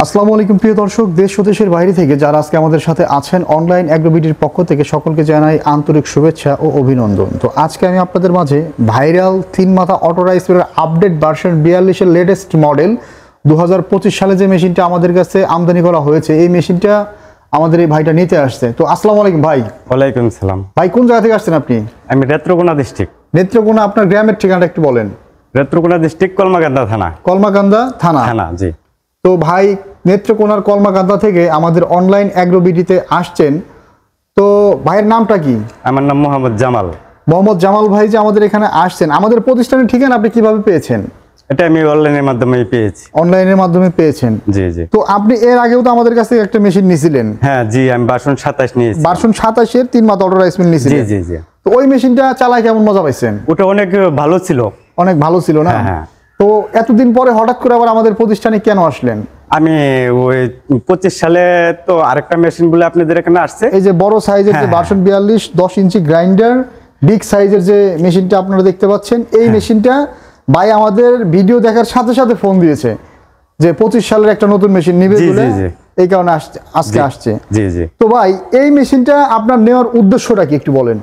আসসালামু আলাইকুম প্রিয় দর্শক, দেশ ও দেশের বাইরে থেকে যারা আজকে আমাদের সাথে আছেন অনলাইন অ্যাগ্রোবিডির পক্ষ থেকে সকলকে জানাই আন্তরিক শুভেচ্ছা ও অভিনন্দন। তো আজকে আমি আপনাদের মাঝে ভাইরাল 3 মাথা auto rice Miller update version 42 এর লেটেস্ট মডেল 2025 সালে যে মেশিনটা আমাদের কাছে আমদানি করা হয়েছে, এই মেশিনটা আমাদের এই ভাইটা নিতে আসছে। তো আসসালামু আলাইকুম ভাই। ওয়ালাইকুম সালাম। ভাই কোন জায়গা থেকে আসছেন আপনি? আমি নেত্রকোনা ডিস্ট্রিক্ট। নেত্রকোনা, আপনার গ্রামের ঠিকানাটা একটু বলেন। নেত্রকোনা ডিস্ট্রিক্ট, কলমাকান্দা থানা। কলমাকান্দা থানা। জি। তো ভাই নেত্রকোনার কলমাকান্দা থেকে আমাদের অনলাইন অ্যাগ্রোবিডিতে আসছেন। তো ভাইয়ের নামটা কি? আমার নাম মোহাম্মদ জামাল। মোহাম্মদ জামাল ভাই যে আমাদের এখানে আসছেন, আমাদের প্রতিষ্ঠানের ঠিকানা আপনি কিভাবে পেয়েছেন? এটা আমি অনলাইনের মাধ্যমে পেয়েছি। অনলাইনের মাধ্যমে পেয়েছেন? জি জি। তো আপনি এর আগেও তো আমাদের কাছে একটা মেশিন নিয়েছিলেন। হ্যাঁ জি, আমি ভার্সন 27 নিয়েছি। ভার্সন 27 এর 3 মাথা অটো রাইস মিল নিয়েছিলেন। জি জি জি। তো ওই মেশিনটা চালায় কেমন মজা পাইছেন? ওটা অনেক ভালো ছিল। অনেক ভালো ছিল না? হ্যাঁ। তো এতদিন পরে হঠাৎ করে আবার আমাদের প্রতিষ্ঠানে কেন আসলেন? আমি ওই 25 সালে তো আরেকটা মেশিন বলে আপনাদের এখানে আসছে, এই যে বড় সাইজের যে ভার্সন 42 10 ইঞ্চি গ্রাইন্ডার বিগ সাইজের যে মেশিনটা আপনারা দেখতে পাচ্ছেন, এই মেশিনটা ভাই আমাদের ভিডিও দেখার সাথে সাথে ফোন দিয়েছে যে 25 সালের একটা নতুন মেশিন নিবে বলে, এই কারণে আজকে আসছে। জি জি। তো ভাই এই মেশিনটা আপনার নেওয়ার উদ্দেশ্যটা কি একটু বলেন?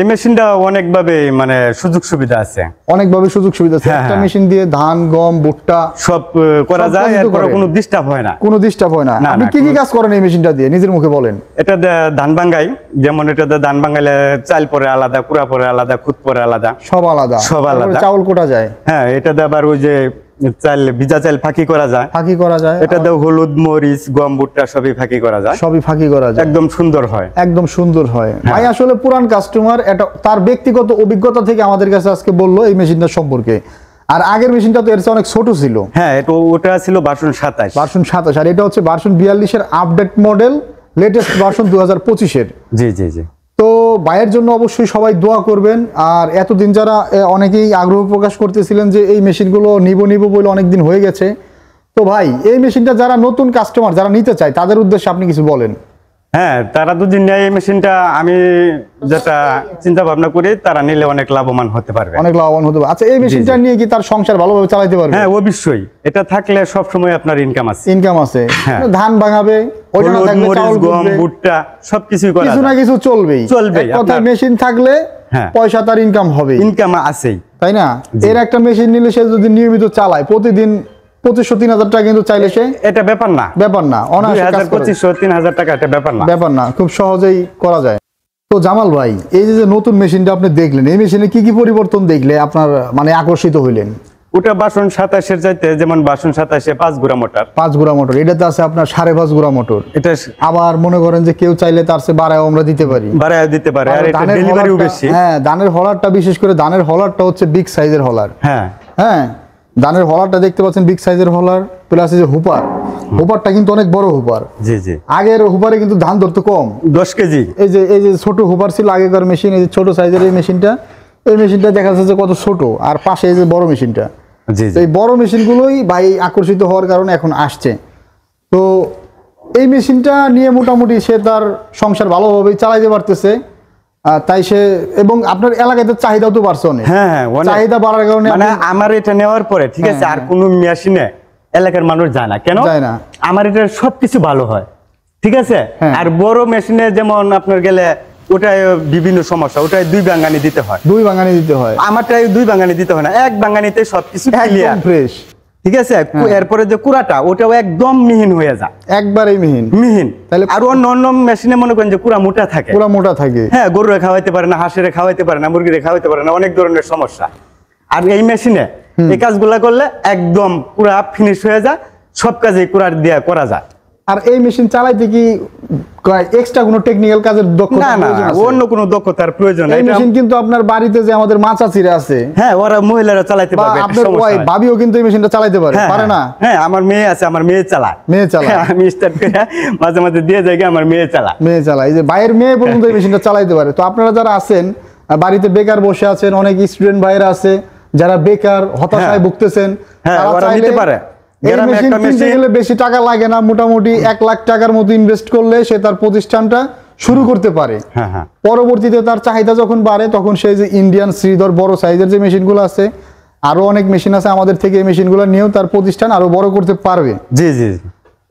এই মেশিনটা অনেকভাবে মানে সুযোগ সুবিধা আছে, অনেকভাবে সুযোগ সুবিধা আছে। একটা মেশিন দিয়ে ধান, গম, ভুট্টা সব করা যায়, এরপর কোনো ডিস্টার্ব হয় না। কোনো ডিস্টার্ব হয় না। আপনি কি কি কাজ করেন এই মেশিনটা দিয়ে, নিজের মুখে বলেন। এটা ধান ভাঙ্গাই, যেমন এটা ধান ভাঙ্গাইলে চাল পরে আলাদা, কুড়া পরে আলাদা, খুদ পরে আলাদা, সব আলাদা, সব আলাদা। চাউল কোটা যায়। হ্যাঁ, এটা আবার ওই যে চাল, ভিজা চাল ফাঁকি করা যায়, ফাঁকি করা যায়। এটা হলুদ, মরিচ, গম, ভুট্টা সবই ফাঁকি করা যায়, সবই ফাঁকি করা যায়। একদম সুন্দর হয়, একদম সুন্দর হয়। ভাই আসলে পুরান কাস্টমার, এটা তার ব্যক্তিগত অভিজ্ঞতা থেকে আমাদের কাছে আজকে বললো এই মেশিনটা সম্পর্কে। আর আগের মেশিনটা তো এর চেয়ে অনেক ছোট ছিল। হ্যাঁ, ওটা ছিল ভার্সন 27। ভার্সন 27, আর এটা হচ্ছে ভার্সন 42 এর আপডেট মডেল, লেটেস্ট ভার্সন 2025 এর। জি জি জি। তো ভাইয়ের জন্য অবশ্যই সবাই দোয়া করবেন। আর এতদিন যারা অনেকেই আগ্রহ প্রকাশ করতেছিলেন যে এই মেশিনগুলো নিব বলে অনেকদিন হয়ে গেছে, তো ভাই এই মেশিনটা যারা নতুন কাস্টমার যারা নিতে চায় তাদের উদ্দেশ্যে আপনি কিছু বলেন। হ্যাঁ, তারা যদি নেয় এই মেশিনটা, আমি যেটা চিন্তা ভাবনা করি, তারা নিলে অনেক লাভবান হতে পারবে, অনেক লাভবান হতে পারবে। আচ্ছা, এই মেশিনটা নিয়ে কি তার সংসার ভালোভাবে চালাতে পারবে? হ্যাঁ অবশ্যই, এটা থাকলে সব সময় আপনার ইনকাম আছে। ইনকাম আছে, ধান ভাঙাবে, ওইটা না থাকলে চাউল, গম, ভুট্টা সবকিছুই করা কিছু না কিছু চলবেই। কথা মেশিন থাকলে পয়সা তার ইনকাম হবে, ইনকাম আছেই, তাই না? এর একটা মেশিন নিলে সে যদি নিয়মিত চালায়, প্রতিদিন 2500-3000 টাকা কিন্তু চাইলে সে, এটা ব্যাপার না। 2500-3000 টাকা এটা ব্যাপার না, খুব সহজেই করা যায়। তো জামাল ভাই, এই যে নতুন মেশিনটা আপনি দেখলেন, এই মেশিনে কি কি পরিবর্তন দেখলে আপনার মানে আকর্ষিত হইলেন? ওটা ভার্সন 27 এর চাইতে, যেমন ভার্সন 27 এ 5 গুড়া মোটর, 5 গুড়া মোটর, এটাতে আছে আপনার 5.5 গুড়া মোটর। এটা আবার মনে করেন যে কেউ চাইলে তার চেয়ে বাড়ায় আমরা দিতে পারি, আর এটা ডেলিভারিও বেশি। হ্যাঁ, ধানের হলারটা, বিশেষ করে ধানের হলারটা হচ্ছে বিগ সাইজের হলার। হ্যাঁ, ধানের হলারটা দেখতে পাচ্ছেন বিগ সাইজের হলার, প্লাস এই যে হুপারটা কিন্তু অনেক বড় হুপার। জি জি। আগের হুপারে কিন্তু ধান ধরতে কম, 10 কেজি। এই যে ছোট হুপার ছিল আগেকার মেশিন, এই যে ছোট সাইজের এই মেশিনটা দেখা যাচ্ছে যে কত ছোট, আর পাশে এই যে বড় মেশিনটা। এই বড় মেশিনগুলোই ভাই আকর্ষিত হওয়ার কারণে এখন আসছে। তো এই মেশিনটা নিয়ে মোটামুটি সে তার সংসার ভালোভাবে চালাইতে পারতেছে, তাই সে, এবং আপনার এলাকাতে চাহিদাও তো বাড়ছে অনেক। হ্যাঁ, চাহিদা বাড়ার কারণে মানে আমার এটা নেওয়ার পরে, ঠিক আছে, আর কোন মেশিনে এলাকার মানুষ যায় না, কেন যায় না? আমার এটা সবকিছু ভালো হয়, ঠিক আছে। আর বড় মেশিনে যেমন আপনার গেলে ওটাই বিভিন্ন সমস্যা, ওটাই 2 ভাঙানি দিতে হয়, 2 ভাঙানি দিতে হয়। আমারটাই 2 ভাঙানি দিতে হয় না, 1 ভাঙানিতে সবকিছু ক্লিয়ার, ফ্রেশ, ঠিক আছে। এরপরে যে কুড়াটা, ওটাও একদম মিহিন হয়ে যায়, একবারেই মিহিন। তাহলে আর অন্য মেশিনে মনে করেন যে কুড়া মোটা থাকে, হ্যাঁ, গরুরে খাওয়াইতে পারে না, হাঁসেরে খাওয়াইতে পারে না, মুরগিরে খাওয়াইতে পারে না, অনেক ধরনের সমস্যা। আর এই মেশিনে এই কাজগুলা করলে একদম পুরা ফিনিশ হয়ে যায়, সব কাজে কুড়া দিয়ে করা যায়। আর এই মেশিন চালাইতে কি এক্সট্রা কোনো টেকনিক্যাল কাজের দক্ষতা না, অন্য কোনো দক্ষতার প্রয়োজন নাই। এই মেশিন কিন্তু আপনার বাড়িতে যে আমাদের মা চাচিরা আছে, হ্যাঁ, ওরা মহিলারা চালাতে পারবে, আপনার ভাবিও কিন্তু এই মেশিনটা চালাতে পারে না? হ্যাঁ, আমার মেয়ে আছে, আমার মেয়ে চালায়, আমি স্টার্ট করে মাঝে মাঝে দিয়ে যাই, আমার মেয়ে চালায়। এই যে ভাইয়ের মেয়ে পর্যন্ত এই মেশিনটা চালাইতে পারে। তো আপনারা যারা আছেন বাড়িতে বেকার বসে আছেন, অনেক স্টুডেন্ট ভাইরা আছে যারা বেকার, হতাশায় ভুগতেছেন, তারা নিতে পারে। এই মেশিন কিনতে গেলে বেশি টাকা লাগে না, মোটামুটি 1 লাখ টাকার মতো ইনভেস্ট করলে সে তার প্রতিষ্ঠানটা শুরু করতে পারে। পরবর্তীতে তার চাহিদা যখন বাড়ে, তখন সেই যে ইন্ডিয়ান শ্রীধর বড় সাইজের যে মেশিনগুলো আছে, আরো অনেক মেশিন আছে আমাদের থেকে, এই মেশিনগুলো নিয়েও তার প্রতিষ্ঠান আরো বড় করতে পারবে। জি জি।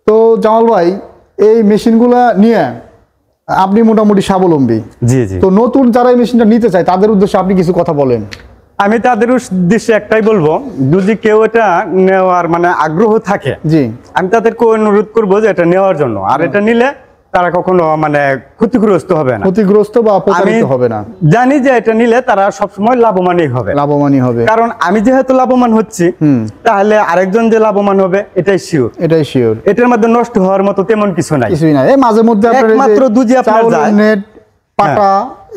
তো জামাল ভাই এই মেশিনগুলা নিয়ে আপনি মোটামুটি স্বাবলম্বী। জি জি। তো নতুন যারা এই মেশিনটা নিতে চায় তাদের উদ্দেশ্যে আপনি কিছু কথা বলেন। আমি তাদের উদ্দেশ্যে একটাই বলবো, যদি কেউ এটা নেওয়ার মানে আগ্রহ থাকে, জি, আমি তাদেরকে অনুরোধ করবো যে এটা নেওয়ার জন্য। আর এটা নিলে তারা কখনো মানে ক্ষতিগ্রস্ত হবে না, ক্ষতিগ্রস্ত বা প্রতারিত হবে না। জানি যে এটা নিলে তারা সবসময় লাভবানই হবে, লাভবানই হবে। কারণ আমি যেহেতু লাভবান হচ্ছি, তাহলে আরেকজন যে লাভবান হবে এটাই শিওর, এটাই শিওর। এটার মধ্যে নষ্ট হওয়ার মতো তেমন কিছু নাই, কিছুই নাই। এই মাঝে মধ্যে একমাত্র দুজি আপনার যায়, নেট পাটা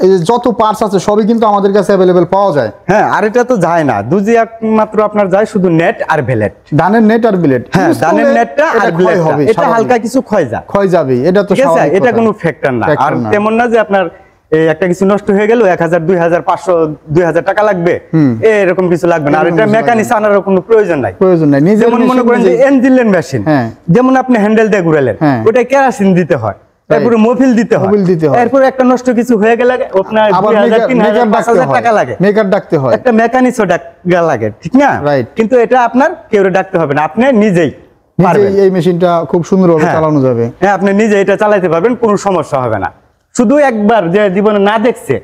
এই যত পার্টস আছে সবই কিন্তু আমাদের কাছে अवेलेबल পাওয়া যায়। হ্যাঁ, আর এটা তো যায় না, দুজি একমাত্র আপনার যায় শুধু নেট আর ব্লেড, ধানের নেট আর ব্লেড। হ্যাঁ, ধানের নেটটা আর ব্লেড হবে, এটা হালকা কিছু ক্ষয় যায়, ক্ষয় যাবে, এটা তো স্বাভাবিক, এটা কোনো ফ্যাক্টর না। আর তেমন না যে আপনার এই একটা কিছু নষ্ট হয়ে গেল 1000 2000 500 2000 টাকা লাগবে, এরকম কিছু লাগবে না। আর এটা মেকানিক্স আনার কোনো প্রয়োজন নাই, প্রয়োজন নাই। যেমন মনে করেন যে ইঞ্জিন মেশিন, যেমন আপনি হ্যান্ডেল দিয়ে ঘুরালেন, ওটা কেরোসিন দিতে হয়, তারপরে মোবিল দিতে হয়, এরপর একটা নষ্ট কিছু হয়ে গেলে আপনার 2000 3000 5000 টাকা লাগে, মেকার ডাকতে হয়, একটা মেকানিক্সও ডাকা লাগে, ঠিক না? কিন্তু এটা আপনার কেউ ডাকতে হবে না, আপনি নিজেই পারবেন। এই মেশিনটা খুব সুন্দরভাবে চালানো যাবে। হ্যাঁ, আপনি নিজে এটা চালাতে পারবেন, কোনো সমস্যা হবে না। শুধু একবার যে জীবনে না দেখছে,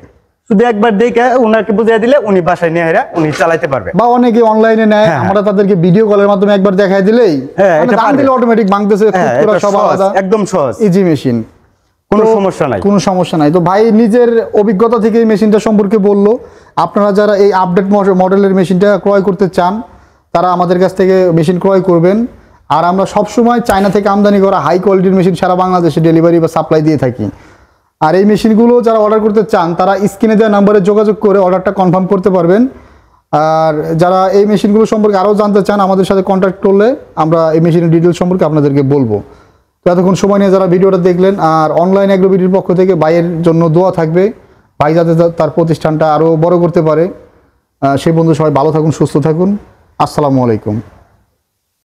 শুধু একবার দেখে উনাকে বুঝিয়ে দিলে উনি বাসায় নিয়ে এরা উনি চালাতে পারবে। বা অনেকে অনলাইনে নেয়, আমরা তাদেরকে ভিডিও কলের মাধ্যমে একবার দেখাই দিলেই দাম দিলে অটোমেটিক ভাঙতেছে, পুরো সব আলাদা, একদম সহজ, ইজি মেশিন, কোনো সমস্যা নাই, কোনো সমস্যা নাই। তো ভাই নিজের অভিজ্ঞতা থেকে এই মেশিনটা সম্পর্কে বললো। আপনারা যারা এই আপডেট মডেলের মেশিনটা ক্রয় করতে চান তারা আমাদের কাছ থেকে মেশিন ক্রয় করবেন। আর আমরা সবসময় চায়না থেকে আমদানি করা হাই কোয়ালিটির মেশিন সারা বাংলাদেশে ডেলিভারি বা সাপ্লাই দিয়ে থাকি। আর এই মেশিনগুলো যারা অর্ডার করতে চান তারা স্ক্রিনে দেওয়া নাম্বারে যোগাযোগ করে অর্ডারটা কনফার্ম করতে পারবেন। আর যারা এই মেশিনগুলো সম্পর্কে আরও জানতে চান আমাদের সাথে কন্ট্যাক্ট করলে আমরা এই মেশিনের ডিটেলস সম্পর্কে আপনাদেরকে বলবো। তো এতক্ষণ সময় নিয়ে যারা ভিডিওটা দেখলেন, আর অনলাইন এগ্রোবিডির পক্ষ থেকে ভাইয়ের জন্য দোয়া থাকবে, ভাই যাতে তার প্রতিষ্ঠানটা আরও বড় করতে পারে। সেই বন্ধু সবাই ভালো থাকুন, সুস্থ থাকুন। আসসালামু আলাইকুম।